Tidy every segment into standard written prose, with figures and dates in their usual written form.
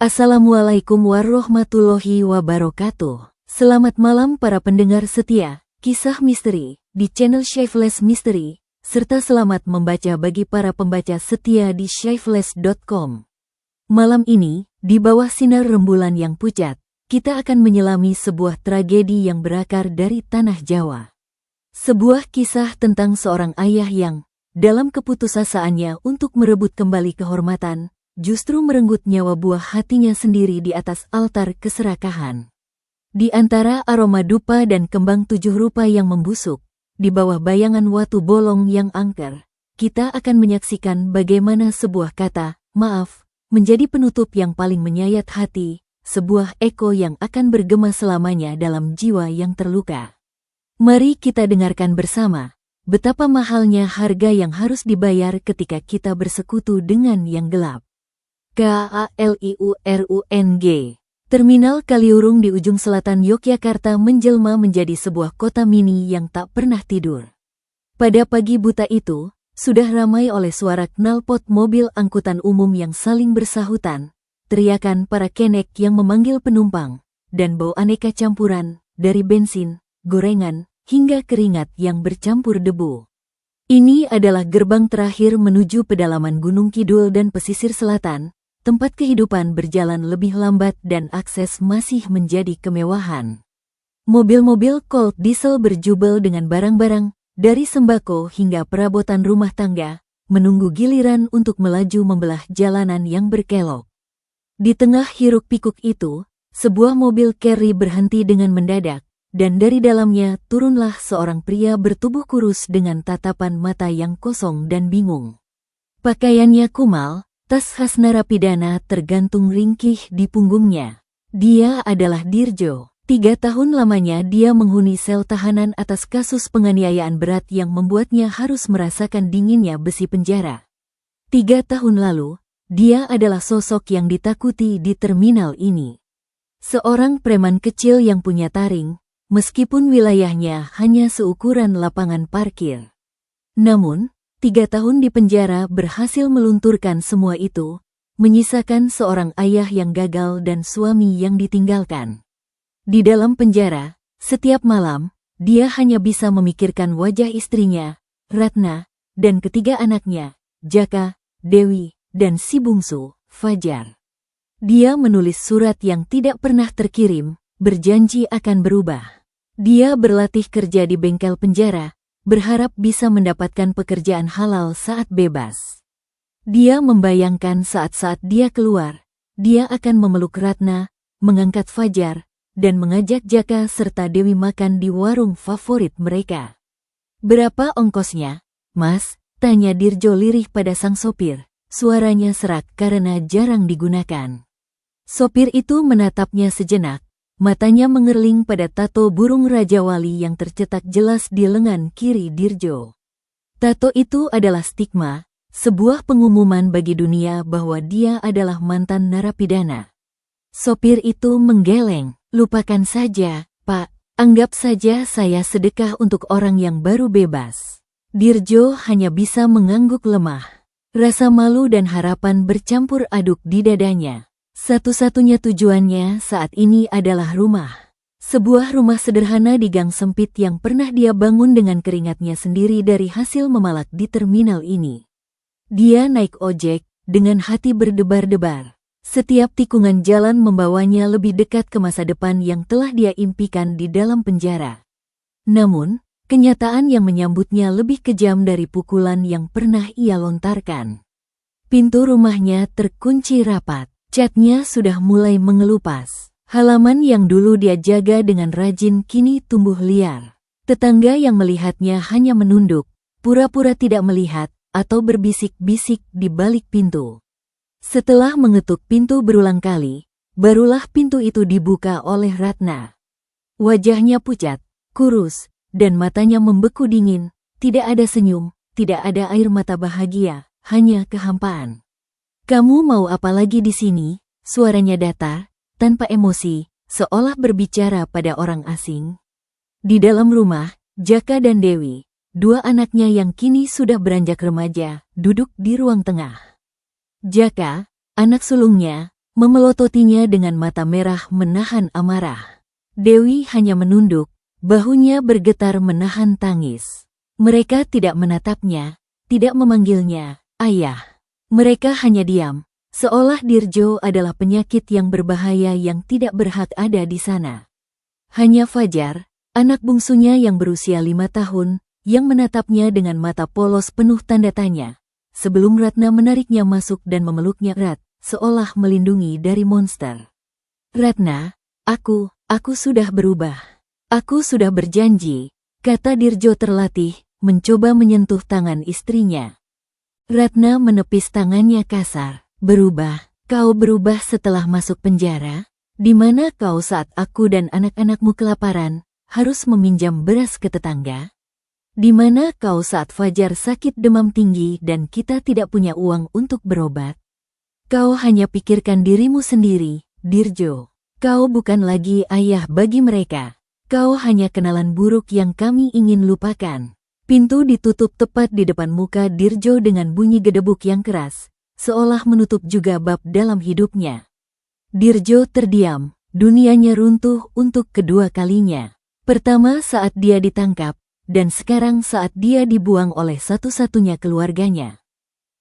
Assalamualaikum warahmatullahi wabarakatuh. Selamat malam para pendengar setia kisah misteri di channel Shyfeless Mystery, serta selamat membaca bagi para pembaca setia di shyfeless.com. Malam ini, di bawah sinar rembulan yang pucat, kita akan menyelami sebuah tragedi yang berakar dari tanah Jawa. Sebuah kisah tentang seorang ayah yang, dalam keputusasaannya untuk merebut kembali kehormatan, justru merenggut nyawa buah hatinya sendiri di atas altar keserakahan. Di antara aroma dupa dan kembang tujuh rupa yang membusuk, di bawah bayangan watu bolong yang angker, kita akan menyaksikan bagaimana sebuah kata, maaf, menjadi penutup yang paling menyayat hati, sebuah eko yang akan bergema selamanya dalam jiwa yang terluka. Mari kita dengarkan bersama, betapa mahalnya harga yang harus dibayar ketika kita bersekutu dengan yang gelap. KALIURUNG. Terminal Kaliurung di ujung selatan Yogyakarta menjelma menjadi sebuah kota mini yang tak pernah tidur. Pada pagi buta itu, sudah ramai oleh suara knalpot mobil angkutan umum yang saling bersahutan, teriakan para kenek yang memanggil penumpang, dan bau aneka campuran, dari bensin, gorengan, hingga keringat yang bercampur debu. Ini adalah gerbang terakhir menuju pedalaman Gunung Kidul dan pesisir selatan, tempat kehidupan berjalan lebih lambat dan akses masih menjadi kemewahan. Mobil-mobil Colt diesel berjubel dengan barang-barang, dari sembako hingga perabotan rumah tangga, menunggu giliran untuk melaju membelah jalanan yang berkelok. Di tengah hiruk-pikuk itu, sebuah mobil carry berhenti dengan mendadak, dan dari dalamnya turunlah seorang pria bertubuh kurus dengan tatapan mata yang kosong dan bingung. Pakaiannya kumal, tas khas narapidana tergantung ringkih di punggungnya. Dia adalah Dirjo. 3 tahun lamanya dia menghuni sel tahanan atas kasus penganiayaan berat yang membuatnya harus merasakan dinginnya besi penjara. 3 tahun lalu, dia adalah sosok yang ditakuti di terminal ini. Seorang preman kecil yang punya taring, meskipun wilayahnya hanya seukuran lapangan parkir. Namun, 3 tahun di penjara berhasil melunturkan semua itu, menyisakan seorang ayah yang gagal dan suami yang ditinggalkan. Di dalam penjara, setiap malam, dia hanya bisa memikirkan wajah istrinya, Ratna, dan ketiga anaknya, Jaka, Dewi, dan si bungsu, Fajar. Dia menulis surat yang tidak pernah terkirim, berjanji akan berubah. Dia berlatih kerja di bengkel penjara, berharap bisa mendapatkan pekerjaan halal saat bebas. Dia membayangkan saat-saat dia keluar, dia akan memeluk Ratna, mengangkat Fajar, dan mengajak Jaka serta Dewi makan di warung favorit mereka. "Berapa ongkosnya, Mas?" tanya Dirjo lirih pada sang sopir, suaranya serak karena jarang digunakan. Sopir itu menatapnya sejenak, matanya mengerling pada tato burung Raja Wali yang tercetak jelas di lengan kiri Dirjo. Tato itu adalah stigma, sebuah pengumuman bagi dunia bahwa dia adalah mantan narapidana. Sopir itu menggeleng, "Lupakan saja, Pak. Anggap saja saya sedekah untuk orang yang baru bebas." Dirjo hanya bisa mengangguk lemah. Rasa malu dan harapan bercampur aduk di dadanya. Satu-satunya tujuannya saat ini adalah rumah. Sebuah rumah sederhana di gang sempit yang pernah dia bangun dengan keringatnya sendiri dari hasil memalak di terminal ini. Dia naik ojek, dengan hati berdebar-debar. Setiap tikungan jalan membawanya lebih dekat ke masa depan yang telah dia impikan di dalam penjara. Namun, kenyataan yang menyambutnya lebih kejam dari pukulan yang pernah ia lontarkan. Pintu rumahnya terkunci rapat. Catnya sudah mulai mengelupas. Halaman yang dulu dia jaga dengan rajin kini tumbuh liar. Tetangga yang melihatnya hanya menunduk, pura-pura tidak melihat, atau berbisik-bisik di balik pintu. Setelah mengetuk pintu berulang kali, barulah pintu itu dibuka oleh Ratna. Wajahnya pucat, kurus, dan matanya membeku dingin. Tidak ada senyum, tidak ada air mata bahagia, hanya kehampaan. "Kamu mau apa lagi di sini?" Suaranya datar, tanpa emosi, seolah berbicara pada orang asing. Di dalam rumah, Jaka dan Dewi, 2 anaknya yang kini sudah beranjak remaja, duduk di ruang tengah. Jaka, anak sulungnya, memelototinya dengan mata merah menahan amarah. Dewi hanya menunduk, bahunya bergetar menahan tangis. Mereka tidak menatapnya, tidak memanggilnya, ayah. Mereka hanya diam, seolah Dirjo adalah penyakit yang berbahaya yang tidak berhak ada di sana. Hanya Fajar, anak bungsunya yang berusia 5 tahun, yang menatapnya dengan mata polos penuh tanda tanya, sebelum Ratna menariknya masuk dan memeluknya erat, seolah melindungi dari monster. Ratna, aku sudah berubah. Aku sudah berjanji, kata Dirjo terlatih, mencoba menyentuh tangan istrinya. Ratna menepis tangannya kasar. Berubah? Kau berubah setelah masuk penjara? Di mana kau saat aku dan anak-anakmu kelaparan, harus meminjam beras ke tetangga? Di mana kau saat Fajar sakit demam tinggi dan kita tidak punya uang untuk berobat? Kau hanya pikirkan dirimu sendiri, Dirjo. Kau bukan lagi ayah bagi mereka. Kau hanya kenalan buruk yang kami ingin lupakan. Pintu ditutup tepat di depan muka Dirjo dengan bunyi gedebuk yang keras, seolah menutup juga bab dalam hidupnya. Dirjo terdiam, dunianya runtuh untuk kedua kalinya. Pertama saat dia ditangkap, dan sekarang saat dia dibuang oleh satu-satunya keluarganya.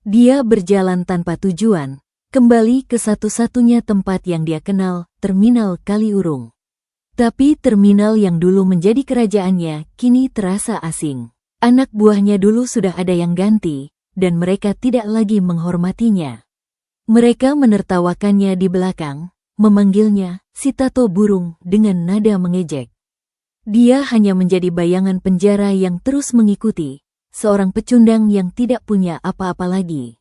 Dia berjalan tanpa tujuan, kembali ke satu-satunya tempat yang dia kenal, Terminal Kaliurung. Tapi terminal yang dulu menjadi kerajaannya, kini terasa asing. Anak buahnya dulu sudah ada yang ganti, dan mereka tidak lagi menghormatinya. Mereka menertawakannya di belakang, memanggilnya si tato burung dengan nada mengejek. Dia hanya menjadi bayangan penjara yang terus mengikuti, seorang pecundang yang tidak punya apa-apa lagi.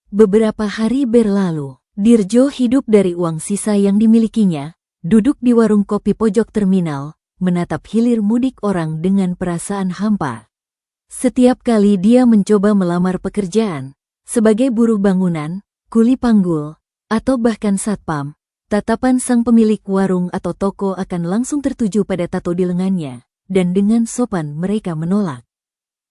Beberapa hari berlalu, Dirjo hidup dari uang sisa yang dimilikinya, duduk di warung kopi pojok terminal, menatap hilir mudik orang dengan perasaan hampa. Setiap kali dia mencoba melamar pekerjaan, sebagai buruh bangunan, kuli panggul, atau bahkan satpam, tatapan sang pemilik warung atau toko akan langsung tertuju pada tato di lengannya, dan dengan sopan mereka menolak.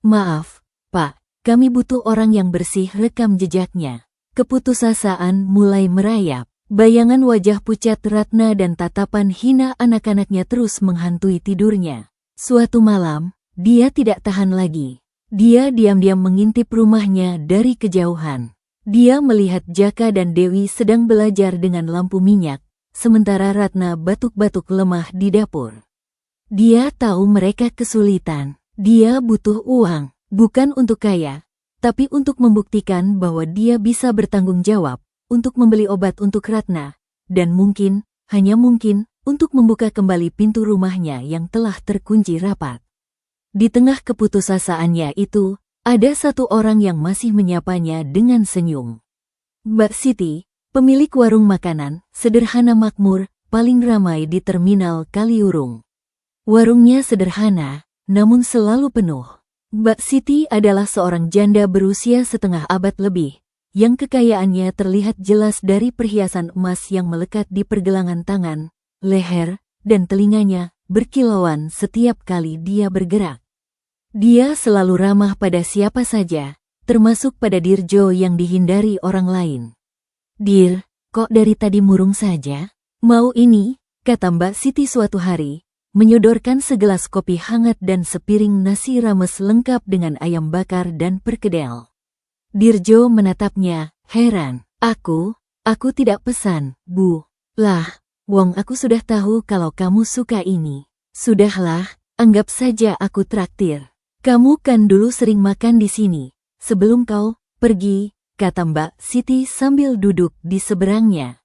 Maaf, Pak, kami butuh orang yang bersih, rekam jejaknya. Keputusasaan mulai merayap, bayangan wajah pucat Ratna dan tatapan hina anak-anaknya terus menghantui tidurnya. Suatu malam, dia tidak tahan lagi. Dia diam-diam mengintip rumahnya dari kejauhan. Dia melihat Jaka dan Dewi sedang belajar dengan lampu minyak, sementara Ratna batuk-batuk lemah di dapur. Dia tahu mereka kesulitan. Dia butuh uang, bukan untuk kaya, tapi untuk membuktikan bahwa dia bisa bertanggung jawab, untuk membeli obat untuk Ratna, dan mungkin, hanya mungkin, untuk membuka kembali pintu rumahnya yang telah terkunci rapat. Di tengah keputusasaannya itu, ada satu orang yang masih menyapanya dengan senyum. Mbak Siti, pemilik warung makanan, sederhana makmur, paling ramai di Terminal Kaliurung. Warungnya sederhana, namun selalu penuh. Mbak Siti adalah seorang janda berusia setengah abad lebih, yang kekayaannya terlihat jelas dari perhiasan emas yang melekat di pergelangan tangan, leher, dan telinganya, berkilauan setiap kali dia bergerak. Dia selalu ramah pada siapa saja, termasuk pada Dirjo yang dihindari orang lain. Dir, kok dari tadi murung saja? Mau ini, kata Mbak Siti suatu hari, menyodorkan segelas kopi hangat dan sepiring nasi rames lengkap dengan ayam bakar dan perkedel. Dirjo menatapnya, heran. Aku tidak pesan, Bu. Lah, wong aku sudah tahu kalau kamu suka ini. Sudahlah, anggap saja aku traktir. Kamu kan dulu sering makan di sini, sebelum kau pergi, kata Mbak Siti sambil duduk di seberangnya.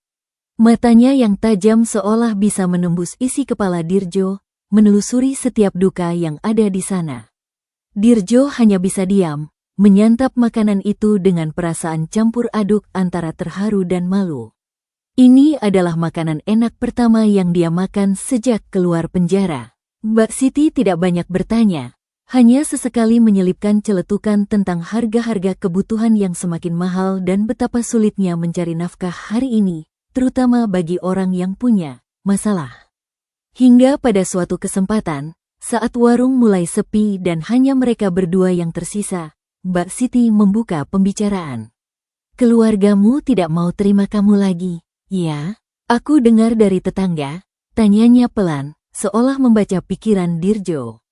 Matanya yang tajam seolah bisa menembus isi kepala Dirjo, menelusuri setiap duka yang ada di sana. Dirjo hanya bisa diam, menyantap makanan itu dengan perasaan campur aduk antara terharu dan malu. Ini adalah makanan enak pertama yang dia makan sejak keluar penjara. Mbak Siti tidak banyak bertanya. Hanya sesekali menyelipkan celetukan tentang harga-harga kebutuhan yang semakin mahal dan betapa sulitnya mencari nafkah hari ini, terutama bagi orang yang punya masalah. Hingga pada suatu kesempatan, saat warung mulai sepi dan hanya mereka berdua yang tersisa, Mbak Siti membuka pembicaraan. Keluargamu tidak mau terima kamu lagi, Ya, aku dengar dari tetangga, tanyanya pelan, seolah membaca pikiran Dirjo.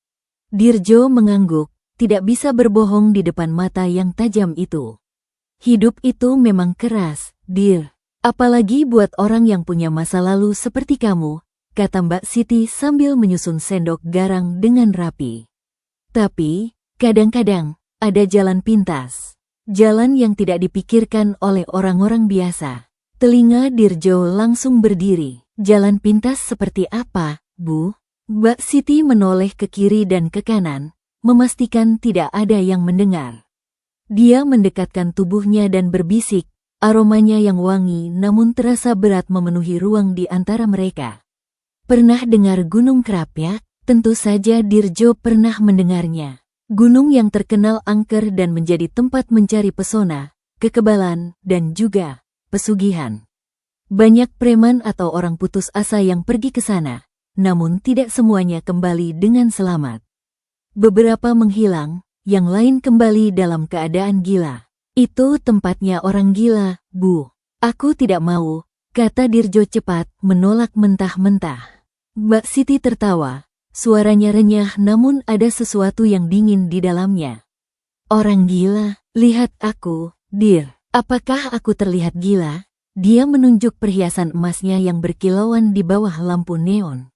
Dirjo mengangguk, tidak bisa berbohong di depan mata yang tajam itu. Hidup itu memang keras, Dir. Apalagi buat orang yang punya masa lalu seperti kamu, kata Mbak Siti sambil menyusun sendok garang dengan rapi. Tapi, kadang-kadang, ada jalan pintas. Jalan yang tidak dipikirkan oleh orang-orang biasa. Telinga Dirjo langsung berdiri. Jalan pintas seperti apa, Bu? Mbak Siti menoleh ke kiri dan ke kanan, memastikan tidak ada yang mendengar. Dia mendekatkan tubuhnya dan berbisik, aromanya yang wangi namun terasa berat memenuhi ruang di antara mereka. Pernah dengar Gunung Krapyak? Tentu saja Dirjo pernah mendengarnya. Gunung yang terkenal angker dan menjadi tempat mencari pesona, kekebalan, dan juga pesugihan. Banyak preman atau orang putus asa yang pergi ke sana, namun tidak semuanya kembali dengan selamat. Beberapa menghilang, yang lain kembali dalam keadaan gila. Itu tempatnya orang gila, Bu. Aku tidak mau, kata Dirjo cepat, menolak mentah-mentah. Mbak Siti tertawa, suaranya renyah namun ada sesuatu yang dingin di dalamnya. Orang gila, lihat aku, Dir. Apakah aku terlihat gila? Dia menunjuk perhiasan emasnya yang berkilauan di bawah lampu neon.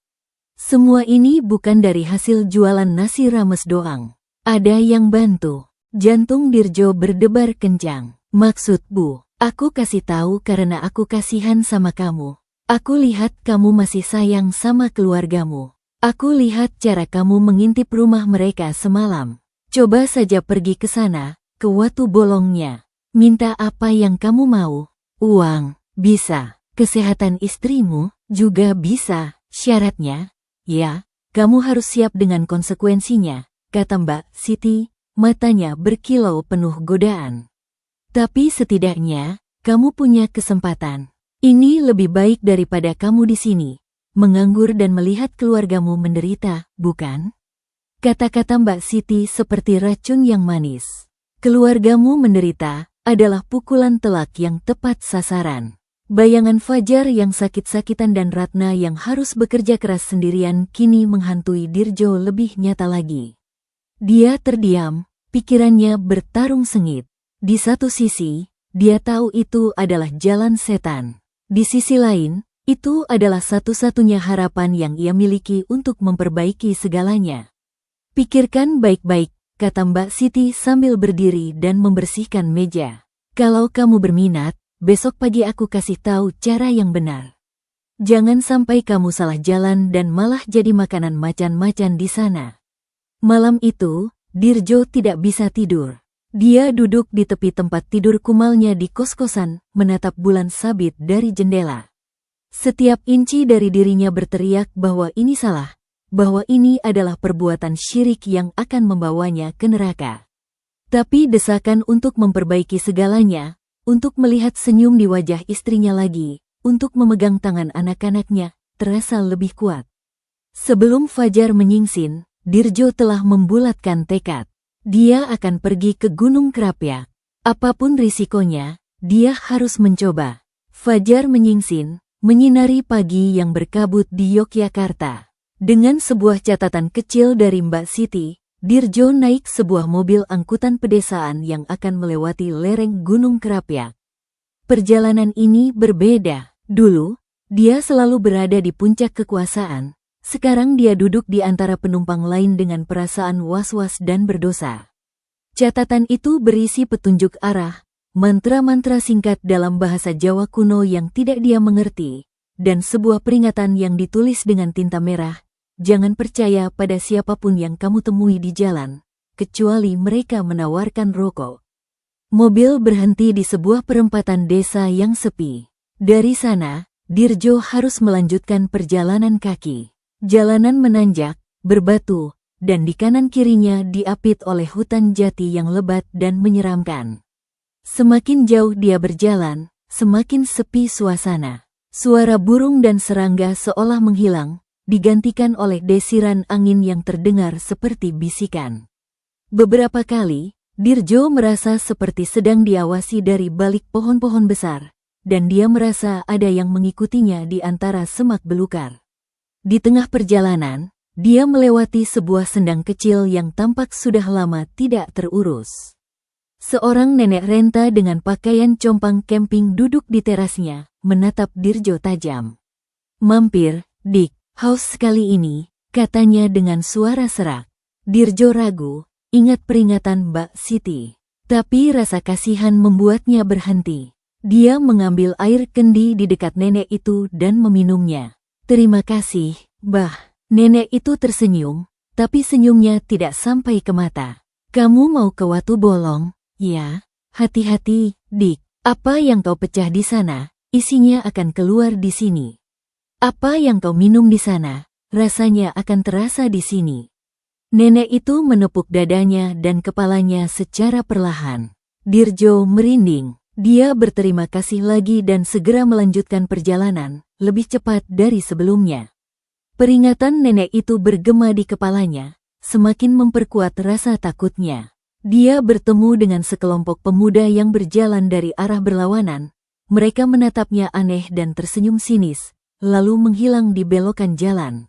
Semua ini bukan dari hasil jualan nasi rames doang. Ada yang bantu. Jantung Dirjo berdebar kencang. Maksud Bu, aku kasih tahu karena aku kasihan sama kamu. Aku lihat kamu masih sayang sama keluargamu. Aku lihat cara kamu mengintip rumah mereka semalam. Coba saja pergi ke sana, ke Watu Bolongnya. Minta apa yang kamu mau. Uang, bisa. Kesehatan istrimu, juga bisa. Syaratnya, ya, kamu harus siap dengan konsekuensinya, kata Mbak Siti. Matanya berkilau penuh godaan. Tapi setidaknya, kamu punya kesempatan. Ini lebih baik daripada kamu di sini, menganggur dan melihat keluargamu menderita, bukan? Kata-kata Mbak Siti seperti racun yang manis. Keluargamu menderita adalah pukulan telak yang tepat sasaran. Bayangan Fajar yang sakit-sakitan dan Ratna yang harus bekerja keras sendirian kini menghantui Dirjo lebih nyata lagi. Dia terdiam, pikirannya bertarung sengit. Di satu sisi, dia tahu itu adalah jalan setan. Di sisi lain, itu adalah satu-satunya harapan yang ia miliki untuk memperbaiki segalanya. Pikirkan baik-baik, kata Mbak Siti sambil berdiri dan membersihkan meja. Kalau kamu berminat, besok pagi aku kasih tahu cara yang benar. Jangan sampai kamu salah jalan dan malah jadi makanan macan-macan di sana. Malam itu, Dirjo tidak bisa tidur. Dia duduk di tepi tempat tidur kumalnya di kos-kosan, menatap bulan sabit dari jendela. Setiap inci dari dirinya berteriak bahwa ini salah, bahwa ini adalah perbuatan syirik yang akan membawanya ke neraka. Tapi desakan untuk memperbaiki segalanya, untuk melihat senyum di wajah istrinya lagi, untuk memegang tangan anak-anaknya, terasa lebih kuat. Sebelum Fajar menyingsin, Dirjo telah membulatkan tekad. Dia akan pergi ke Gunung Krapyak. Apapun risikonya, dia harus mencoba. Fajar menyingsin, menyinari pagi yang berkabut di Yogyakarta. Dengan sebuah catatan kecil dari Mbak Siti, Dirjo naik sebuah mobil angkutan pedesaan yang akan melewati lereng Gunung Krapyak. Perjalanan ini berbeda. Dulu, dia selalu berada di puncak kekuasaan. Sekarang dia duduk di antara penumpang lain dengan perasaan was-was dan berdosa. Catatan itu berisi petunjuk arah, mantra-mantra singkat dalam bahasa Jawa kuno yang tidak dia mengerti, dan sebuah peringatan yang ditulis dengan tinta merah. Jangan percaya pada siapapun yang kamu temui di jalan, kecuali mereka menawarkan rokok. Mobil berhenti di sebuah perempatan desa yang sepi. Dari sana, Dirjo harus melanjutkan perjalanan kaki. Jalanan menanjak, berbatu, dan di kanan kirinya diapit oleh hutan jati yang lebat dan menyeramkan. Semakin jauh dia berjalan, semakin sepi suasana. Suara burung dan serangga seolah menghilang, digantikan oleh desiran angin yang terdengar seperti bisikan. Beberapa kali, Dirjo merasa seperti sedang diawasi dari balik pohon-pohon besar, dan dia merasa ada yang mengikutinya di antara semak belukar. Di tengah perjalanan, dia melewati sebuah sendang kecil yang tampak sudah lama tidak terurus. Seorang nenek renta dengan pakaian compang camping duduk di terasnya, menatap Dirjo tajam. "Mampir, Dik, haus sekali ini," katanya dengan suara serak. Dirjo ragu, ingat peringatan Mbak Siti. Tapi rasa kasihan membuatnya berhenti. Dia mengambil air kendi di dekat nenek itu dan meminumnya. "Terima kasih, Bah." Nenek itu tersenyum, tapi senyumnya tidak sampai ke mata. "Kamu mau ke Watu Bolong, ya? Hati-hati, Dik. Apa yang kau pecah di sana, isinya akan keluar di sini. Apa yang kau minum di sana, rasanya akan terasa di sini." Nenek itu menepuk dadanya dan kepalanya secara perlahan. Dirjo merinding. Dia berterima kasih lagi dan segera melanjutkan perjalanan, lebih cepat dari sebelumnya. Peringatan nenek itu bergema di kepalanya, semakin memperkuat rasa takutnya. Dia bertemu dengan sekelompok pemuda yang berjalan dari arah berlawanan. Mereka menatapnya aneh dan tersenyum sinis, lalu menghilang di belokan jalan.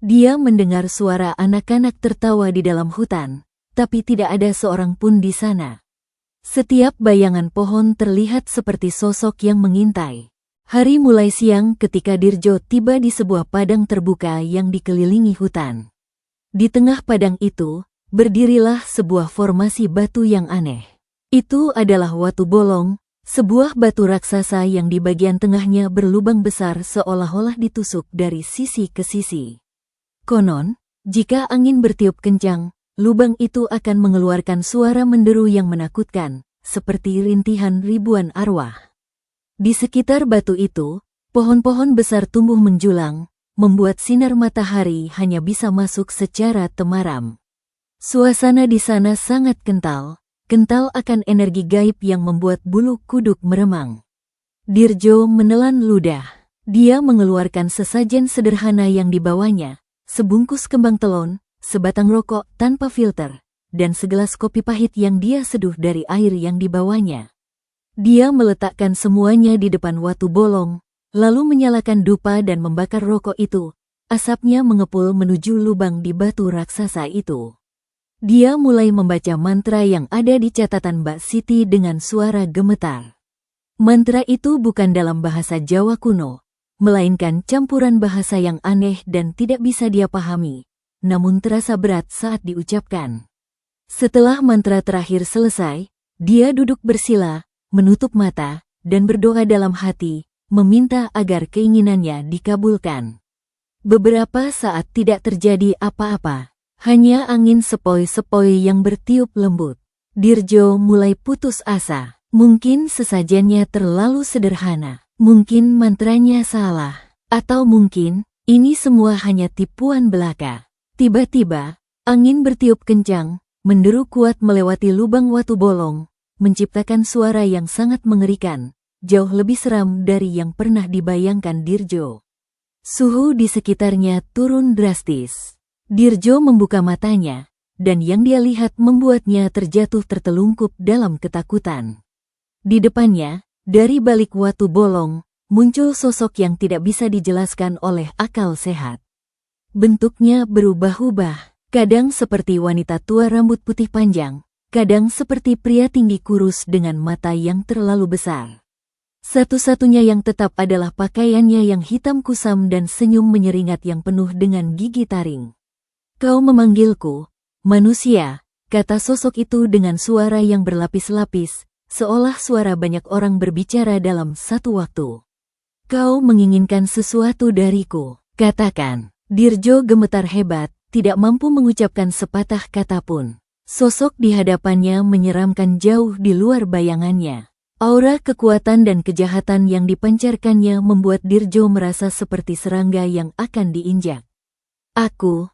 Dia mendengar suara anak-anak tertawa di dalam hutan, tapi tidak ada seorang pun di sana. Setiap bayangan pohon terlihat seperti sosok yang mengintai. Hari mulai siang ketika Dirjo tiba di sebuah padang terbuka yang dikelilingi hutan. Di tengah padang itu, berdirilah sebuah formasi batu yang aneh. Itu adalah Watu Bolong, sebuah batu raksasa yang di bagian tengahnya berlubang besar seolah-olah ditusuk dari sisi ke sisi. Konon, jika angin bertiup kencang, lubang itu akan mengeluarkan suara menderu yang menakutkan, seperti rintihan ribuan arwah. Di sekitar batu itu, pohon-pohon besar tumbuh menjulang, membuat sinar matahari hanya bisa masuk secara temaram. Suasana di sana sangat kental akan energi gaib yang membuat bulu kuduk meremang. Dirjo menelan ludah. Dia mengeluarkan sesajen sederhana yang dibawanya, sebungkus kembang telon, sebatang rokok tanpa filter, dan segelas kopi pahit yang dia seduh dari air yang dibawanya. Dia meletakkan semuanya di depan Watu Bolong, lalu menyalakan dupa dan membakar rokok itu. Asapnya mengepul menuju lubang di batu raksasa itu. Dia mulai membaca mantra yang ada di catatan Mbak Siti dengan suara gemetar. Mantra itu bukan dalam bahasa Jawa kuno, melainkan campuran bahasa yang aneh dan tidak bisa dia pahami, namun terasa berat saat diucapkan. Setelah mantra terakhir selesai, dia duduk bersila, menutup mata, dan berdoa dalam hati, meminta agar keinginannya dikabulkan. Beberapa saat tidak terjadi apa-apa, hanya angin sepoi-sepoi yang bertiup lembut. Dirjo mulai putus asa. Mungkin sesajennya terlalu sederhana. Mungkin mantranya salah, atau mungkin ini semua hanya tipuan belaka. Tiba-tiba, angin bertiup kencang, menderu kuat melewati lubang Watu Bolong, menciptakan suara yang sangat mengerikan, jauh lebih seram dari yang pernah dibayangkan Dirjo. Suhu di sekitarnya turun drastis. Dirjo membuka matanya, dan yang dia lihat membuatnya terjatuh tertelungkup dalam ketakutan. Di depannya, dari balik Watu Bolong, muncul sosok yang tidak bisa dijelaskan oleh akal sehat. Bentuknya berubah-ubah, kadang seperti wanita tua rambut putih panjang, kadang seperti pria tinggi kurus dengan mata yang terlalu besar. Satu-satunya yang tetap adalah pakaiannya yang hitam kusam dan senyum menyeringat yang penuh dengan gigi taring. "Kau memanggilku, manusia," kata sosok itu dengan suara yang berlapis-lapis, seolah suara banyak orang berbicara dalam satu waktu. "Kau menginginkan sesuatu dariku, katakan." Dirjo gemetar hebat, tidak mampu mengucapkan sepatah kata pun. Sosok di hadapannya menyeramkan jauh di luar bayangannya. Aura kekuatan dan kejahatan yang dipancarkannya membuat Dirjo merasa seperti serangga yang akan diinjak. Aku,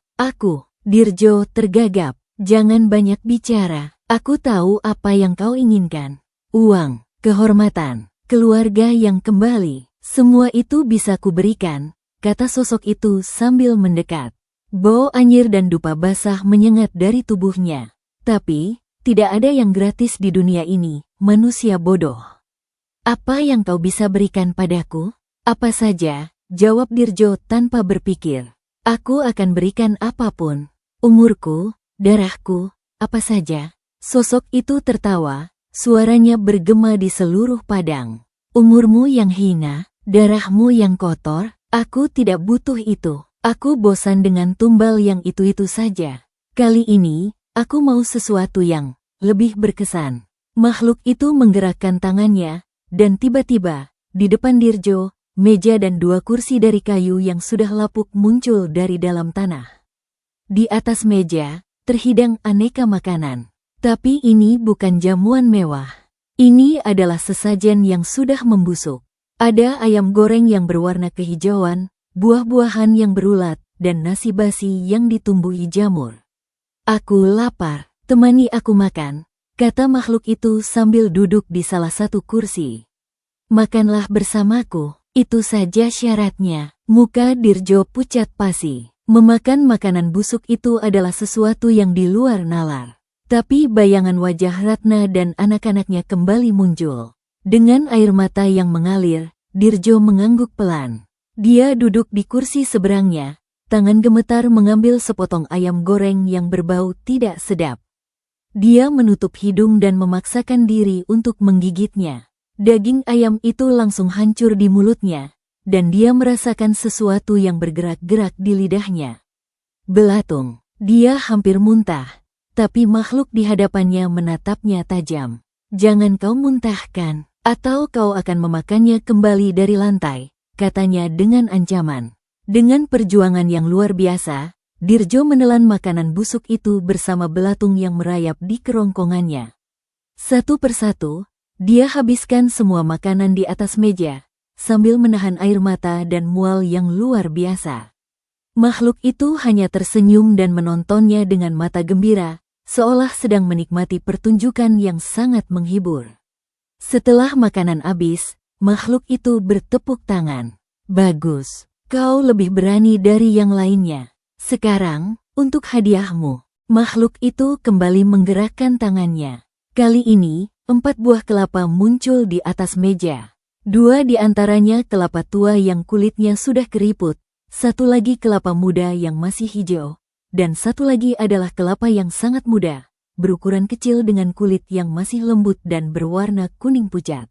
Dirjo tergagap. "Jangan banyak bicara. Aku tahu apa yang kau inginkan. Uang, kehormatan, keluarga yang kembali. Semua itu bisa kuberikan," kata sosok itu sambil mendekat. Bau anyir dan dupa basah menyengat dari tubuhnya. "Tapi, tidak ada yang gratis di dunia ini, manusia bodoh. Apa yang kau bisa berikan padaku? Apa saja, jawab Dirjo tanpa berpikir. Aku akan berikan apapun. Umurku, darahku, apa saja. Sosok itu tertawa, suaranya bergema di seluruh padang. Umurmu yang hina, darahmu yang kotor, aku tidak butuh itu. Aku bosan dengan tumbal yang itu-itu saja. Kali ini, aku mau sesuatu yang lebih berkesan. Makhluk itu menggerakkan tangannya, dan tiba-tiba, di depan Dirjo, meja dan 2 kursi dari kayu yang sudah lapuk muncul dari dalam tanah. Di atas meja, terhidang aneka makanan. Tapi ini bukan jamuan mewah. Ini adalah sesajen yang sudah membusuk. Ada ayam goreng yang berwarna kehijauan, buah-buahan yang berulat, dan nasi basi yang ditumbuhi jamur. Aku lapar, temani aku makan, kata makhluk itu sambil duduk di salah satu kursi. Makanlah bersamaku, itu saja syaratnya. Muka Dirjo pucat pasi. Memakan makanan busuk itu adalah sesuatu yang di luar nalar. Tapi bayangan wajah Ratna dan anak-anaknya kembali muncul. Dengan air mata yang mengalir, Dirjo mengangguk pelan. Dia duduk di kursi seberangnya, tangan gemetar mengambil sepotong ayam goreng yang berbau tidak sedap. Dia menutup hidung dan memaksakan diri untuk menggigitnya. Daging ayam itu langsung hancur di mulutnya, dan dia merasakan sesuatu yang bergerak-gerak di lidahnya. Belatung, dia hampir muntah. Tapi makhluk di hadapannya menatapnya tajam. Jangan kau muntahkan, atau kau akan memakannya kembali dari lantai, katanya dengan ancaman. Dengan perjuangan yang luar biasa, Dirjo menelan makanan busuk itu bersama belatung yang merayap di kerongkongannya. Satu persatu, dia habiskan semua makanan di atas meja, sambil menahan air mata dan mual yang luar biasa. Makhluk itu hanya tersenyum dan menontonnya dengan mata gembira, seolah sedang menikmati pertunjukan yang sangat menghibur. Setelah makanan habis, makhluk itu bertepuk tangan. Bagus, kau lebih berani dari yang lainnya. Sekarang, untuk hadiahmu. Makhluk itu kembali menggerakkan tangannya. Kali ini, 4 buah kelapa muncul di atas meja. 2 di antaranya kelapa tua yang kulitnya sudah keriput. 1 lagi kelapa muda yang masih hijau, dan 1 lagi adalah kelapa yang sangat muda, berukuran kecil dengan kulit yang masih lembut dan berwarna kuning pucat.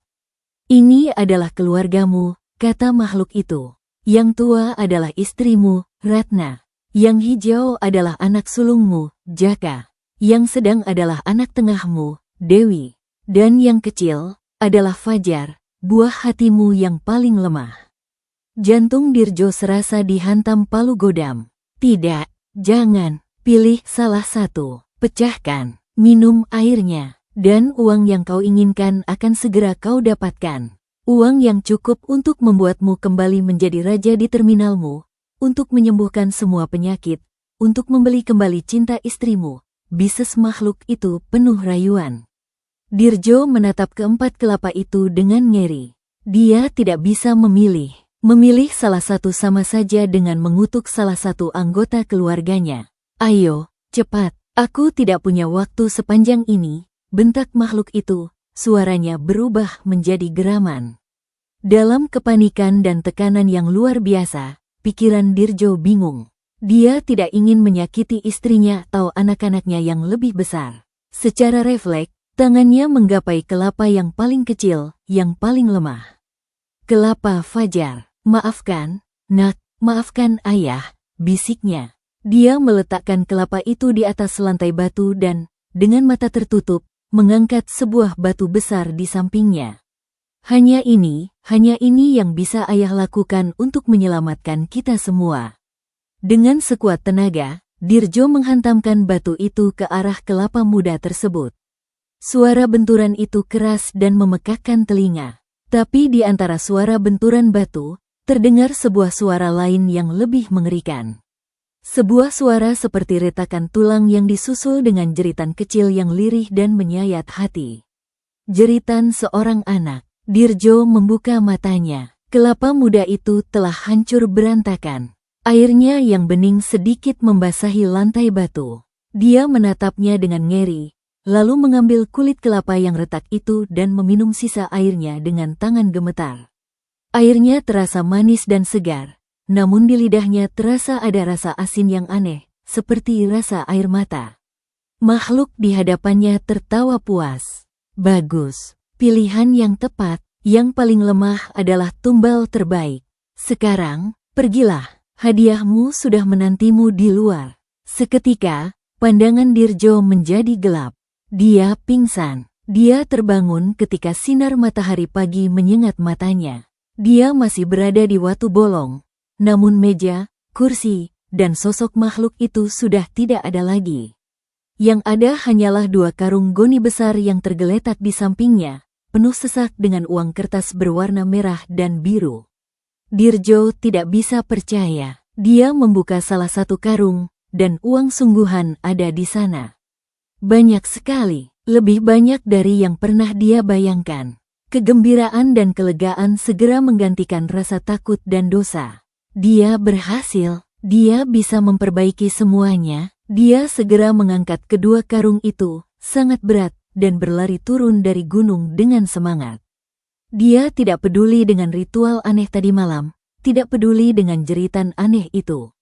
Ini adalah keluargamu, kata makhluk itu. Yang tua adalah istrimu, Ratna. Yang hijau adalah anak sulungmu, Jaka. Yang sedang adalah anak tengahmu, Dewi. Dan yang kecil adalah Fajar, buah hatimu yang paling lemah. Jantung Dirjo serasa dihantam palu godam. Tidak, jangan, pilih salah satu, pecahkan, minum airnya, dan uang yang kau inginkan akan segera kau dapatkan. Uang yang cukup untuk membuatmu kembali menjadi raja di terminalmu, untuk menyembuhkan semua penyakit, untuk membeli kembali cinta istrimu. Bises makhluk itu penuh rayuan. Dirjo menatap keempat kelapa itu dengan ngeri. Dia tidak bisa memilih. Memilih salah satu sama saja dengan mengutuk salah satu anggota keluarganya. Ayo, cepat, aku tidak punya waktu sepanjang ini, bentak makhluk itu, suaranya berubah menjadi geraman. Dalam kepanikan dan tekanan yang luar biasa, pikiran Dirjo bingung. Dia tidak ingin menyakiti istrinya atau anak-anaknya yang lebih besar. Secara refleks, tangannya menggapai kelapa yang paling kecil, yang paling lemah. Kelapa Fajar. Maafkan, nak, maafkan ayah, bisiknya. Dia meletakkan kelapa itu di atas lantai batu dan, dengan mata tertutup, mengangkat sebuah batu besar di sampingnya. Hanya ini yang bisa ayah lakukan untuk menyelamatkan kita semua. Dengan sekuat tenaga, Dirjo menghantamkan batu itu ke arah kelapa muda tersebut. Suara benturan itu keras dan memekakkan telinga. Tapi di antara suara benturan batu, terdengar sebuah suara lain yang lebih mengerikan. Sebuah suara seperti retakan tulang yang disusul dengan jeritan kecil yang lirih dan menyayat hati. Jeritan seorang anak. Dirjo membuka matanya. Kelapa muda itu telah hancur berantakan. Airnya yang bening sedikit membasahi lantai batu. Dia menatapnya dengan ngeri, lalu mengambil kulit kelapa yang retak itu dan meminum sisa airnya dengan tangan gemetar. Airnya terasa manis dan segar, namun di lidahnya terasa ada rasa asin yang aneh, seperti rasa air mata. Makhluk di hadapannya tertawa puas. Bagus, pilihan yang tepat. Yang paling lemah adalah tumbal terbaik. Sekarang, pergilah. Hadiahmu sudah menantimu di luar. Seketika, pandangan Dirjo menjadi gelap. Dia pingsan. Dia terbangun ketika sinar matahari pagi menyengat matanya. Dia masih berada di Watu Bolong. Namun meja, kursi, dan sosok makhluk itu sudah tidak ada lagi. Yang ada hanyalah 2 karung goni besar yang tergeletak di sampingnya, penuh sesak dengan uang kertas berwarna merah dan biru. Dirjo tidak bisa percaya. Dia membuka salah satu karung, dan uang sungguhan ada di sana. Banyak sekali, lebih banyak dari yang pernah dia bayangkan. Kegembiraan dan kelegaan segera menggantikan rasa takut dan dosa. Dia berhasil, dia bisa memperbaiki semuanya. Dia segera mengangkat kedua karung itu, sangat berat, dan berlari turun dari gunung dengan semangat. Dia tidak peduli dengan ritual aneh tadi malam, tidak peduli dengan jeritan aneh itu.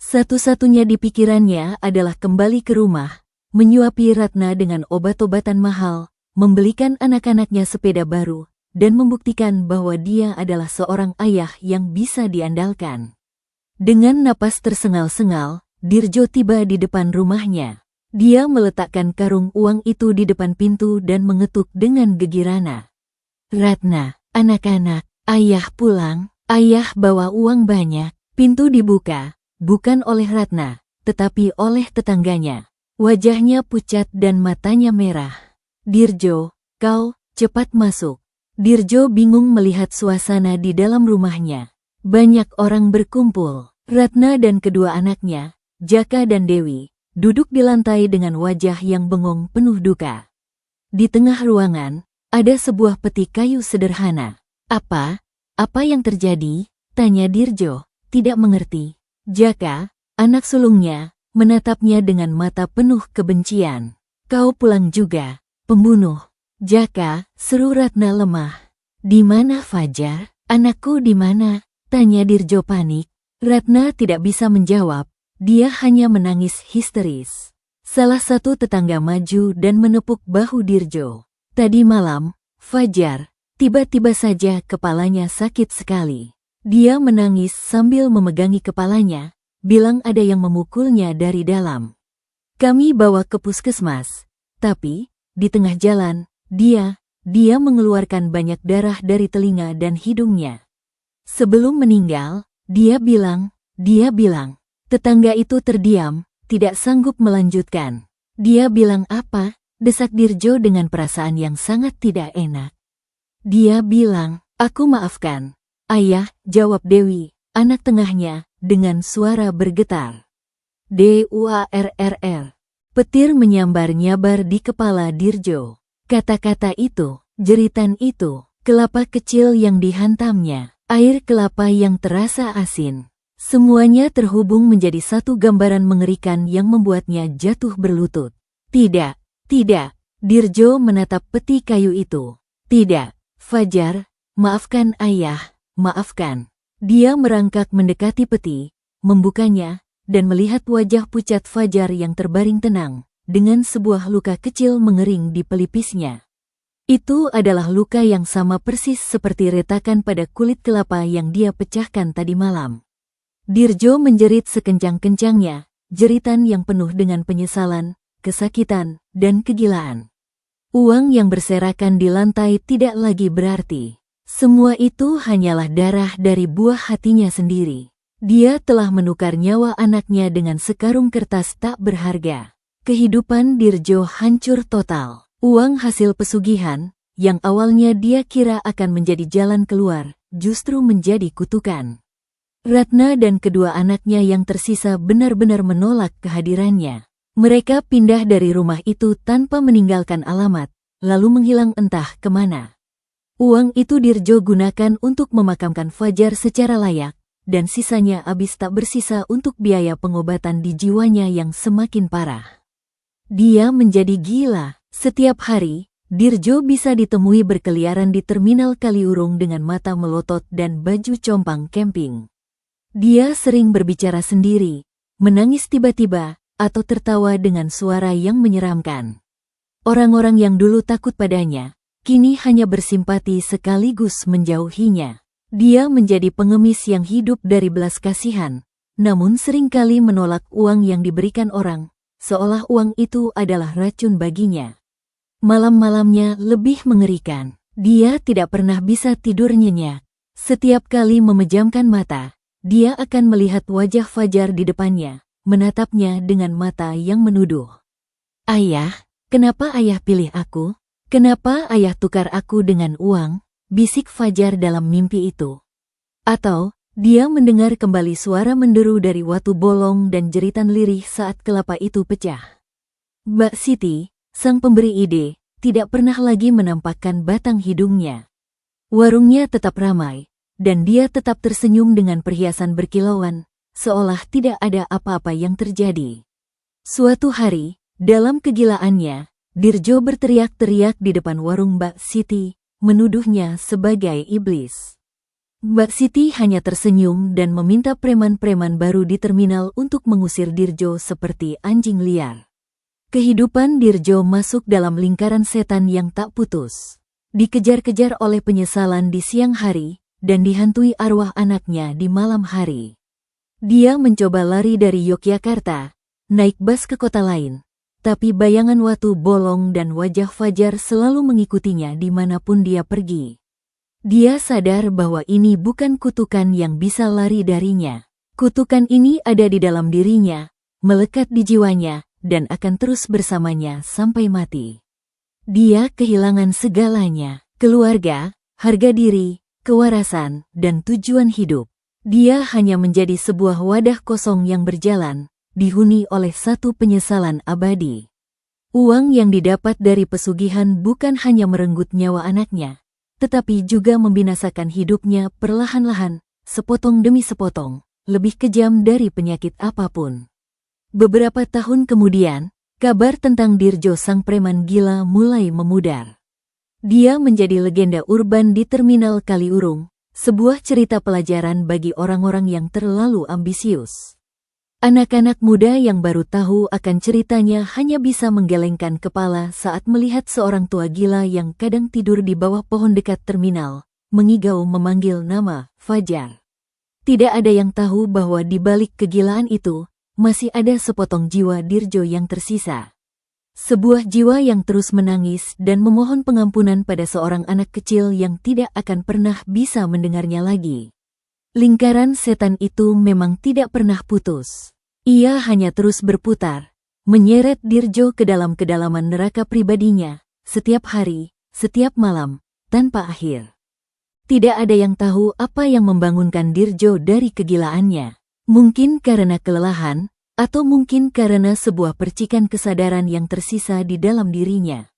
Satu-satunya di pikirannya adalah kembali ke rumah, menyuapi Ratna dengan obat-obatan mahal, membelikan anak-anaknya sepeda baru, dan membuktikan bahwa dia adalah seorang ayah yang bisa diandalkan. Dengan napas tersengal-sengal, Dirjo tiba di depan rumahnya. Dia meletakkan karung uang itu di depan pintu dan mengetuk dengan gegirana. Ratna, anak-anak, ayah pulang, ayah bawa uang banyak. Pintu dibuka, bukan oleh Ratna, tetapi oleh tetangganya. Wajahnya pucat dan matanya merah. Dirjo, kau, cepat masuk. Dirjo bingung melihat suasana di dalam rumahnya. Banyak orang berkumpul. Ratna dan kedua anaknya, Jaka dan Dewi, duduk di lantai dengan wajah yang bengong penuh duka. Di tengah ruangan, ada sebuah peti kayu sederhana. Apa yang terjadi? Tanya Dirjo, tidak mengerti. Jaka, anak sulungnya, menatapnya dengan mata penuh kebencian. Kau pulang juga, pembunuh. Jaka, seru Ratna lemah. Di mana Fajar? Anakku di mana? Tanya Dirjo panik. Ratna tidak bisa menjawab. Dia hanya menangis histeris. Salah satu tetangga maju dan menepuk bahu Dirjo. Tadi malam, Fajar, tiba-tiba saja kepalanya sakit sekali. Dia menangis sambil memegangi kepalanya, bilang ada yang memukulnya dari dalam. Kami bawa ke puskesmas, tapi, di tengah jalan, dia mengeluarkan banyak darah dari telinga dan hidungnya. Sebelum meninggal, dia bilang, tetangga itu terdiam, tidak sanggup melanjutkan. Dia bilang apa? Desak Dirjo dengan perasaan yang sangat tidak enak. Dia bilang, aku maafkan. Ayah, jawab Dewi, anak tengahnya, dengan suara bergetar. DUARRR. Petir menyambar-nyabar di kepala Dirjo. Kata-kata itu, jeritan itu, kelapa kecil yang dihantamnya, air kelapa yang terasa asin. Semuanya terhubung menjadi satu gambaran mengerikan yang membuatnya jatuh berlutut. Tidak, Dirjo menatap peti kayu itu. Tidak, Fajar, maafkan ayah, maafkan. Dia merangkak mendekati peti, membukanya, dan melihat wajah pucat Fajar yang terbaring tenang, dengan sebuah luka kecil mengering di pelipisnya. Itu adalah luka yang sama persis seperti retakan pada kulit kelapa yang dia pecahkan tadi malam. Dirjo menjerit sekencang-kencangnya, jeritan yang penuh dengan penyesalan, kesakitan, dan kegilaan. Uang yang berserakan di lantai tidak lagi berarti. Semua itu hanyalah darah dari buah hatinya sendiri. Dia telah menukar nyawa anaknya dengan sekarung kertas tak berharga. Kehidupan Dirjo hancur total. Uang hasil pesugihan, yang awalnya dia kira akan menjadi jalan keluar, justru menjadi kutukan. Ratna dan kedua anaknya yang tersisa benar-benar menolak kehadirannya. Mereka pindah dari rumah itu tanpa meninggalkan alamat, lalu menghilang entah kemana. Uang itu Dirjo gunakan untuk memakamkan Fajar secara layak, dan sisanya habis tak bersisa untuk biaya pengobatan di jiwanya yang semakin parah. Dia menjadi gila. Setiap hari, Dirjo bisa ditemui berkeliaran di terminal Kaliurung dengan mata melotot dan baju compang camping. Dia sering berbicara sendiri, menangis tiba-tiba, atau tertawa dengan suara yang menyeramkan. Orang-orang yang dulu takut padanya, kini hanya bersimpati sekaligus menjauhinya. Dia menjadi pengemis yang hidup dari belas kasihan, namun seringkali menolak uang yang diberikan orang, seolah uang itu adalah racun baginya. Malam-malamnya lebih mengerikan. Dia tidak pernah bisa tidur nyenyak. Setiap kali memejamkan mata, dia akan melihat wajah Fajar di depannya, menatapnya dengan mata yang menuduh. "Ayah, kenapa ayah pilih aku? Kenapa ayah tukar aku dengan uang?" bisik Fajar dalam mimpi itu. Atau, dia mendengar kembali suara menderu dari watu bolong dan jeritan lirih saat kelapa itu pecah. Mbak Siti, sang pemberi ide, tidak pernah lagi menampakkan batang hidungnya. Warungnya tetap ramai, dan dia tetap tersenyum dengan perhiasan berkilauan, seolah tidak ada apa-apa yang terjadi. Suatu hari, dalam kegilaannya, Dirjo berteriak-teriak di depan warung Mbak Siti, menuduhnya sebagai iblis. Mbak Siti hanya tersenyum dan meminta preman-preman baru di terminal untuk mengusir Dirjo seperti anjing liar. Kehidupan Dirjo masuk dalam lingkaran setan yang tak putus. Dikejar-kejar oleh penyesalan di siang hari, dan dihantui arwah anaknya di malam hari. Dia mencoba lari dari Yogyakarta, naik bus ke kota lain, tapi bayangan watu bolong dan wajah Fajar selalu mengikutinya dimanapun dia pergi. Dia sadar bahwa ini bukan kutukan yang bisa lari darinya. Kutukan ini ada di dalam dirinya, melekat di jiwanya, dan akan terus bersamanya sampai mati. Dia kehilangan segalanya, keluarga, harga diri, kewarasan, dan tujuan hidup. Dia hanya menjadi sebuah wadah kosong yang berjalan, dihuni oleh satu penyesalan abadi. Uang yang didapat dari pesugihan bukan hanya merenggut nyawa anaknya, tetapi juga membinasakan hidupnya perlahan-lahan, sepotong demi sepotong, lebih kejam dari penyakit apapun. Beberapa tahun kemudian, kabar tentang Dirjo sang preman gila mulai memudar. Dia menjadi legenda urban di terminal Kaliurung, sebuah cerita pelajaran bagi orang-orang yang terlalu ambisius. Anak-anak muda yang baru tahu akan ceritanya hanya bisa menggelengkan kepala saat melihat seorang tua gila yang kadang tidur di bawah pohon dekat terminal, mengigau memanggil nama Fajar. Tidak ada yang tahu bahwa di balik kegilaan itu, masih ada sepotong jiwa Dirjo yang tersisa. Sebuah jiwa yang terus menangis dan memohon pengampunan pada seorang anak kecil yang tidak akan pernah bisa mendengarnya lagi. Lingkaran setan itu memang tidak pernah putus. Ia hanya terus berputar, menyeret Dirjo ke dalam kedalaman neraka pribadinya, setiap hari, setiap malam, tanpa akhir. Tidak ada yang tahu apa yang membangunkan Dirjo dari kegilaannya. Mungkin karena kelelahan, atau mungkin karena sebuah percikan kesadaran yang tersisa di dalam dirinya.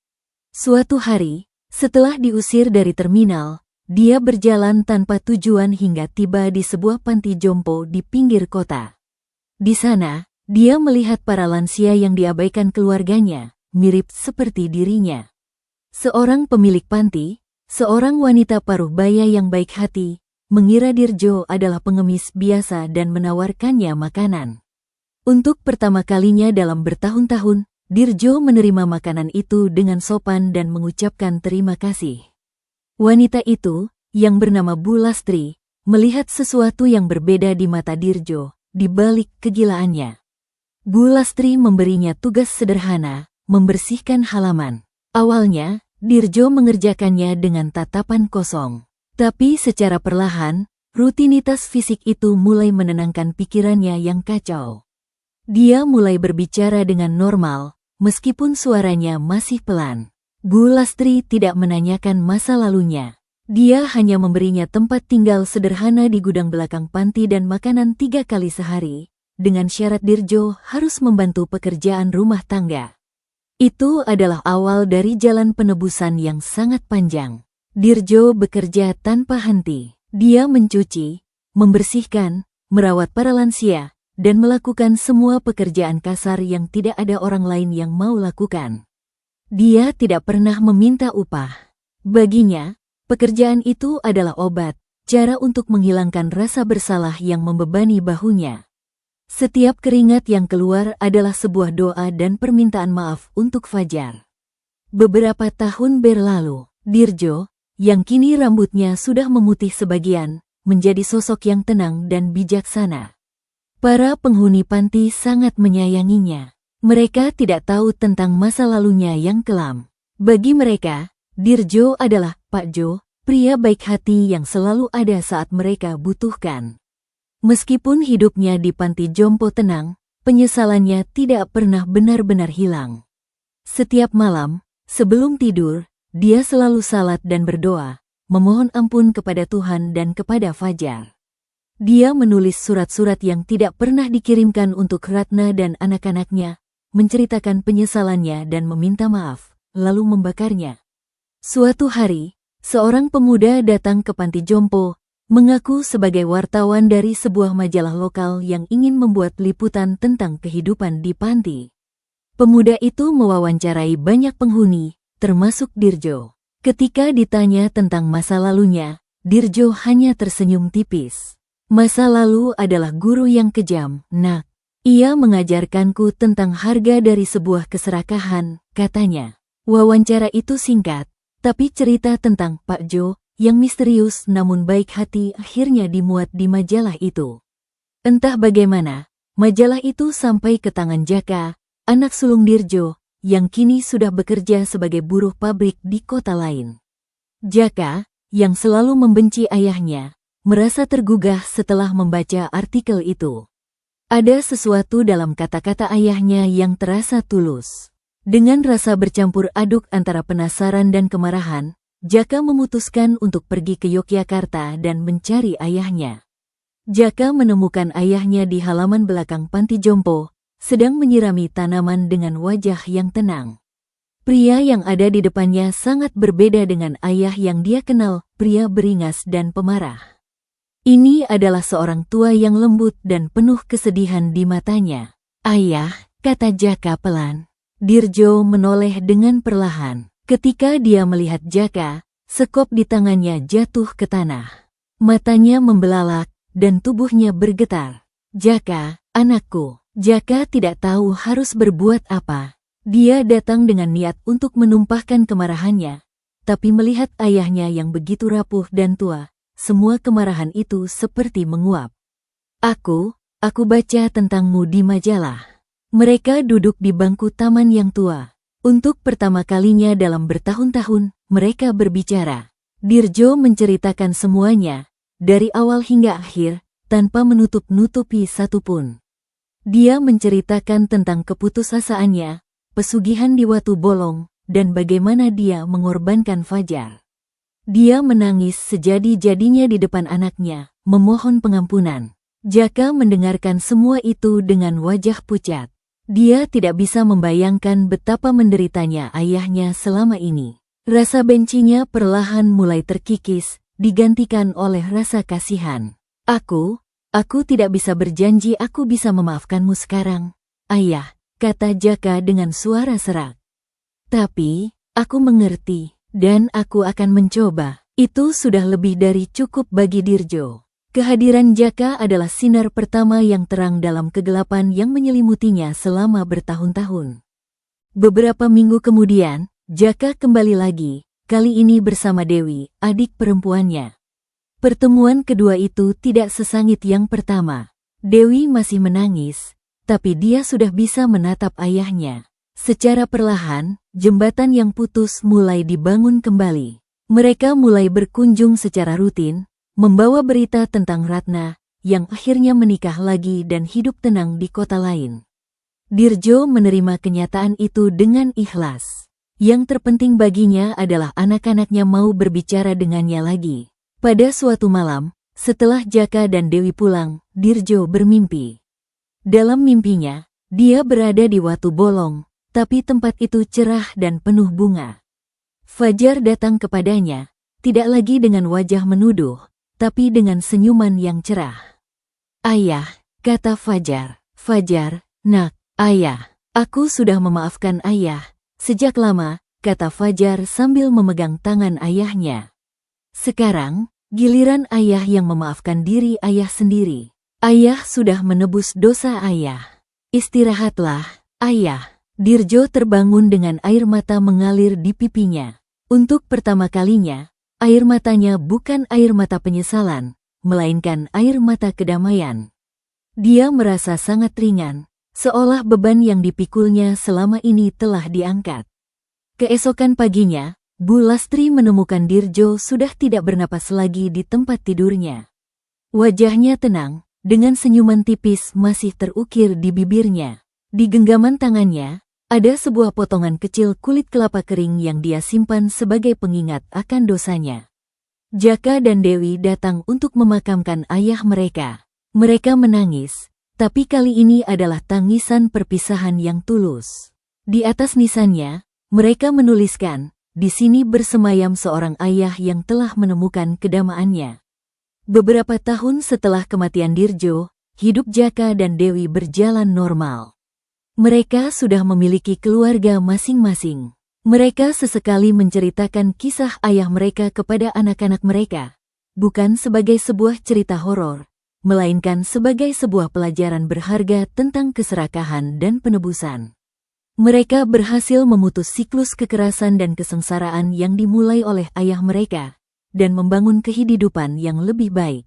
Suatu hari, setelah diusir dari terminal, dia berjalan tanpa tujuan hingga tiba di sebuah panti jompo di pinggir kota. Di sana, dia melihat para lansia yang diabaikan keluarganya, mirip seperti dirinya. Seorang pemilik panti, seorang wanita paruh baya yang baik hati, mengira Dirjo adalah pengemis biasa dan menawarkannya makanan. Untuk pertama kalinya dalam bertahun-tahun, Dirjo menerima makanan itu dengan sopan dan mengucapkan terima kasih. Wanita itu, yang bernama Bu Lastri, melihat sesuatu yang berbeda di mata Dirjo, di balik kegilaannya. Bu Lastri memberinya tugas sederhana, membersihkan halaman. Awalnya, Dirjo mengerjakannya dengan tatapan kosong. Tapi secara perlahan, rutinitas fisik itu mulai menenangkan pikirannya yang kacau. Dia mulai berbicara dengan normal, meskipun suaranya masih pelan. Bu Lastri tidak menanyakan masa lalunya. Dia hanya memberinya tempat tinggal sederhana di gudang belakang panti dan makanan 3 kali sehari, dengan syarat Dirjo harus membantu pekerjaan rumah tangga. Itu adalah awal dari jalan penebusan yang sangat panjang. Dirjo bekerja tanpa henti. Dia mencuci, membersihkan, merawat para lansia, dan melakukan semua pekerjaan kasar yang tidak ada orang lain yang mau lakukan. Dia tidak pernah meminta upah. Baginya, pekerjaan itu adalah obat, cara untuk menghilangkan rasa bersalah yang membebani bahunya. Setiap keringat yang keluar adalah sebuah doa dan permintaan maaf untuk Fajar. Beberapa tahun berlalu, Dirjo, yang kini rambutnya sudah memutih sebagian, menjadi sosok yang tenang dan bijaksana. Para penghuni panti sangat menyayanginya. Mereka tidak tahu tentang masa lalunya yang kelam. Bagi mereka, Dirjo adalah Pak Jo, pria baik hati yang selalu ada saat mereka butuhkan. Meskipun hidupnya di panti jompo tenang, penyesalannya tidak pernah benar-benar hilang. Setiap malam, sebelum tidur, dia selalu salat dan berdoa, memohon ampun kepada Tuhan dan kepada Fajar. Dia menulis surat-surat yang tidak pernah dikirimkan untuk Ratna dan anak-anaknya, menceritakan penyesalannya dan meminta maaf, lalu membakarnya. Suatu hari, seorang pemuda datang ke panti jompo, mengaku sebagai wartawan dari sebuah majalah lokal yang ingin membuat liputan tentang kehidupan di panti. Pemuda itu mewawancarai banyak penghuni, termasuk Dirjo. Ketika ditanya tentang masa lalunya, Dirjo hanya tersenyum tipis. Masa lalu adalah guru yang kejam, nak. Ia mengajarkanku tentang harga dari sebuah keserakahan, katanya. Wawancara itu singkat, tapi cerita tentang Pak Jo, yang misterius namun baik hati akhirnya dimuat di majalah itu. Entah bagaimana, majalah itu sampai ke tangan Jaka, anak sulung Dirjo, yang kini sudah bekerja sebagai buruh pabrik di kota lain. Jaka, yang selalu membenci ayahnya, merasa tergugah setelah membaca artikel itu. Ada sesuatu dalam kata-kata ayahnya yang terasa tulus. Dengan rasa bercampur aduk antara penasaran dan kemarahan, Jaka memutuskan untuk pergi ke Yogyakarta dan mencari ayahnya. Jaka menemukan ayahnya di halaman belakang panti jompo, sedang menyirami tanaman dengan wajah yang tenang. Pria yang ada di depannya sangat berbeda dengan ayah yang dia kenal, pria beringas dan pemarah. Ini adalah seorang tua yang lembut dan penuh kesedihan di matanya. Ayah, kata Jaka pelan. Dirjo menoleh dengan perlahan. Ketika dia melihat Jaka, sekop di tangannya jatuh ke tanah. Matanya membelalak dan tubuhnya bergetar. Jaka, anakku. Jaka tidak tahu harus berbuat apa. Dia datang dengan niat untuk menumpahkan kemarahannya, tapi melihat ayahnya yang begitu rapuh dan tua, semua kemarahan itu seperti menguap. Aku baca tentangmu di majalah. Mereka duduk di bangku taman yang tua. Untuk pertama kalinya dalam bertahun-tahun, mereka berbicara. Dirjo menceritakan semuanya, dari awal hingga akhir, tanpa menutup-nutupi satupun. Dia menceritakan tentang keputusasaannya, pesugihan di Watu Bolong, dan bagaimana dia mengorbankan Fajar. Dia menangis sejadi-jadinya di depan anaknya, memohon pengampunan. Jaka mendengarkan semua itu dengan wajah pucat. Dia tidak bisa membayangkan betapa menderitanya ayahnya selama ini. Rasa bencinya perlahan mulai terkikis, digantikan oleh rasa kasihan. Aku tidak bisa berjanji aku bisa memaafkanmu sekarang, ayah, kata Jaka dengan suara serak. Tapi, aku mengerti. Dan aku akan mencoba. Itu sudah lebih dari cukup bagi Dirjo. Kehadiran Jaka adalah sinar pertama yang terang dalam kegelapan yang menyelimutinya selama bertahun-tahun. Beberapa minggu kemudian, Jaka kembali lagi, kali ini bersama Dewi, adik perempuannya. Pertemuan kedua itu tidak sesangit yang pertama. Dewi masih menangis, tapi dia sudah bisa menatap ayahnya. Secara perlahan, jembatan yang putus mulai dibangun kembali. Mereka mulai berkunjung secara rutin, membawa berita tentang Ratna, yang akhirnya menikah lagi dan hidup tenang di kota lain. Dirjo menerima kenyataan itu dengan ikhlas. Yang terpenting baginya adalah anak-anaknya mau berbicara dengannya lagi. Pada suatu malam, setelah Jaka dan Dewi pulang, Dirjo bermimpi. Dalam mimpinya, dia berada di Watu Bolong, tapi tempat itu cerah dan penuh bunga. Fajar datang kepadanya, tidak lagi dengan wajah menuduh, tapi dengan senyuman yang cerah. Ayah, kata Fajar. Fajar, nak, ayah. Aku sudah memaafkan ayah. Sejak lama, kata Fajar sambil memegang tangan ayahnya. Sekarang, giliran ayah yang memaafkan diri ayah sendiri. Ayah sudah menebus dosa ayah. Istirahatlah, ayah. Dirjo terbangun dengan air mata mengalir di pipinya. Untuk pertama kalinya, air matanya bukan air mata penyesalan, melainkan air mata kedamaian. Dia merasa sangat ringan, seolah beban yang dipikulnya selama ini telah diangkat. Keesokan paginya, Bu Lastri menemukan Dirjo sudah tidak bernapas lagi di tempat tidurnya. Wajahnya tenang, dengan senyuman tipis masih terukir di bibirnya. Di genggaman tangannya, ada sebuah potongan kecil kulit kelapa kering yang dia simpan sebagai pengingat akan dosanya. Jaka dan Dewi datang untuk memakamkan ayah mereka. Mereka menangis, tapi kali ini adalah tangisan perpisahan yang tulus. Di atas nisannya, mereka menuliskan, "Di sini bersemayam seorang ayah yang telah menemukan kedamaannya." Beberapa tahun setelah kematian Dirjo, hidup Jaka dan Dewi berjalan normal. Mereka sudah memiliki keluarga masing-masing. Mereka sesekali menceritakan kisah ayah mereka kepada anak-anak mereka, bukan sebagai sebuah cerita horor, melainkan sebagai sebuah pelajaran berharga tentang keserakahan dan penebusan. Mereka berhasil memutus siklus kekerasan dan kesengsaraan yang dimulai oleh ayah mereka, dan membangun kehidupan yang lebih baik.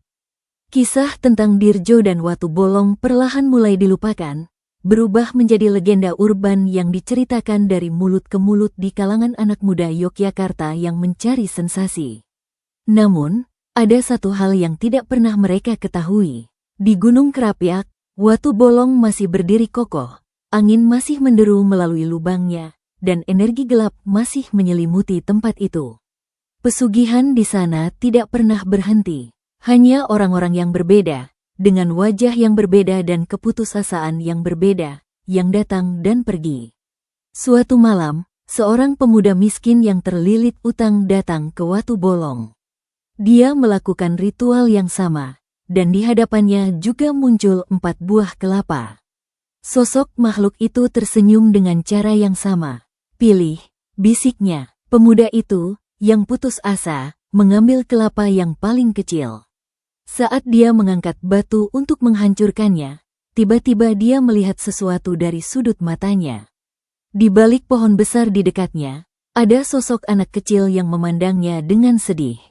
Kisah tentang Dirjo dan Watu Bolong perlahan mulai dilupakan, berubah menjadi legenda urban yang diceritakan dari mulut ke mulut di kalangan anak muda Yogyakarta yang mencari sensasi. Namun, ada satu hal yang tidak pernah mereka ketahui. Di Gunung Kerapiak, Watu Bolong masih berdiri kokoh, angin masih menderu melalui lubangnya, dan energi gelap masih menyelimuti tempat itu. Pesugihan di sana tidak pernah berhenti. Hanya orang-orang yang berbeda, dengan wajah yang berbeda dan keputusasaan yang berbeda, yang datang dan pergi. Suatu malam, seorang pemuda miskin yang terlilit utang datang ke Watu Bolong. Dia melakukan ritual yang sama, dan di hadapannya juga muncul 4 buah kelapa. Sosok makhluk itu tersenyum dengan cara yang sama. "Pilih," bisiknya. Pemuda itu, yang putus asa, mengambil kelapa yang paling kecil. Saat dia mengangkat batu untuk menghancurkannya, tiba-tiba dia melihat sesuatu dari sudut matanya. Di balik pohon besar di dekatnya, ada sosok anak kecil yang memandangnya dengan sedih.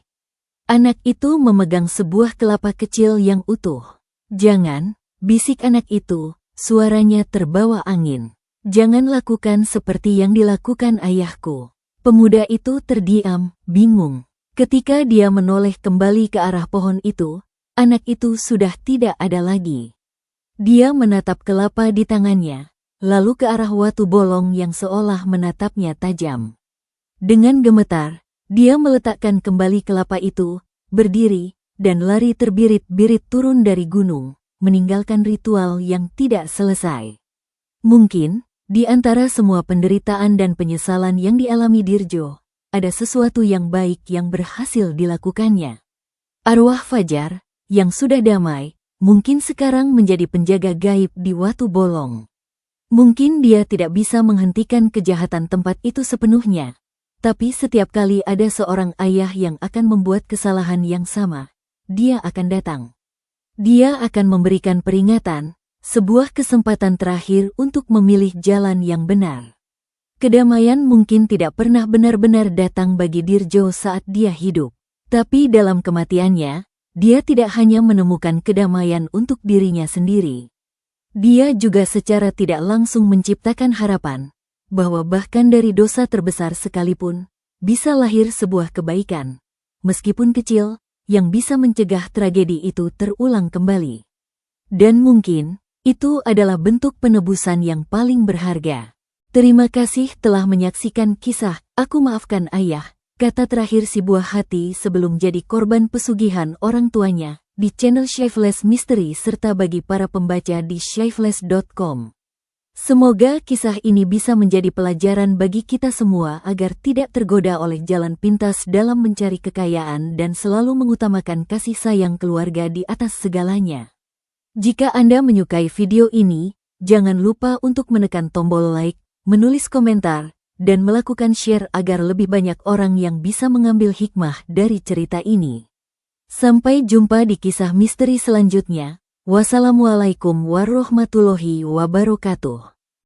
Anak itu memegang sebuah kelapa kecil yang utuh. "Jangan," bisik anak itu, suaranya terbawa angin. "Jangan lakukan seperti yang dilakukan ayahku." Pemuda itu terdiam, bingung. Ketika dia menoleh kembali ke arah pohon itu, anak itu sudah tidak ada lagi. Dia menatap kelapa di tangannya, lalu ke arah Watu Bolong yang seolah menatapnya tajam. Dengan gemetar, dia meletakkan kembali kelapa itu, berdiri, dan lari terbirit-birit turun dari gunung, meninggalkan ritual yang tidak selesai. Mungkin, di antara semua penderitaan dan penyesalan yang dialami Dirjo, ada sesuatu yang baik yang berhasil dilakukannya. Arwah Fajar, yang sudah damai, mungkin sekarang menjadi penjaga gaib di Watu Bolong. Mungkin dia tidak bisa menghentikan kejahatan tempat itu sepenuhnya, tapi setiap kali ada seorang ayah yang akan membuat kesalahan yang sama, dia akan datang. Dia akan memberikan peringatan, sebuah kesempatan terakhir untuk memilih jalan yang benar. Kedamaian mungkin tidak pernah benar-benar datang bagi Dirjo saat dia hidup, tapi dalam kematiannya, dia tidak hanya menemukan kedamaian untuk dirinya sendiri. Dia juga secara tidak langsung menciptakan harapan, bahwa bahkan dari dosa terbesar sekalipun, bisa lahir sebuah kebaikan, meskipun kecil, yang bisa mencegah tragedi itu terulang kembali. Dan mungkin, itu adalah bentuk penebusan yang paling berharga. Terima kasih telah menyaksikan kisah Aku Maafkan Ayah, kata terakhir si buah hati sebelum jadi korban pesugihan orang tuanya, di channel Shyflash Mystery serta bagi para pembaca di shyflash.com. Semoga kisah ini bisa menjadi pelajaran bagi kita semua agar tidak tergoda oleh jalan pintas dalam mencari kekayaan dan selalu mengutamakan kasih sayang keluarga di atas segalanya. Jika Anda menyukai video ini, jangan lupa untuk menekan tombol like, menulis komentar, dan melakukan share agar lebih banyak orang yang bisa mengambil hikmah dari cerita ini. Sampai jumpa di kisah misteri selanjutnya. Wassalamualaikum warahmatullahi wabarakatuh.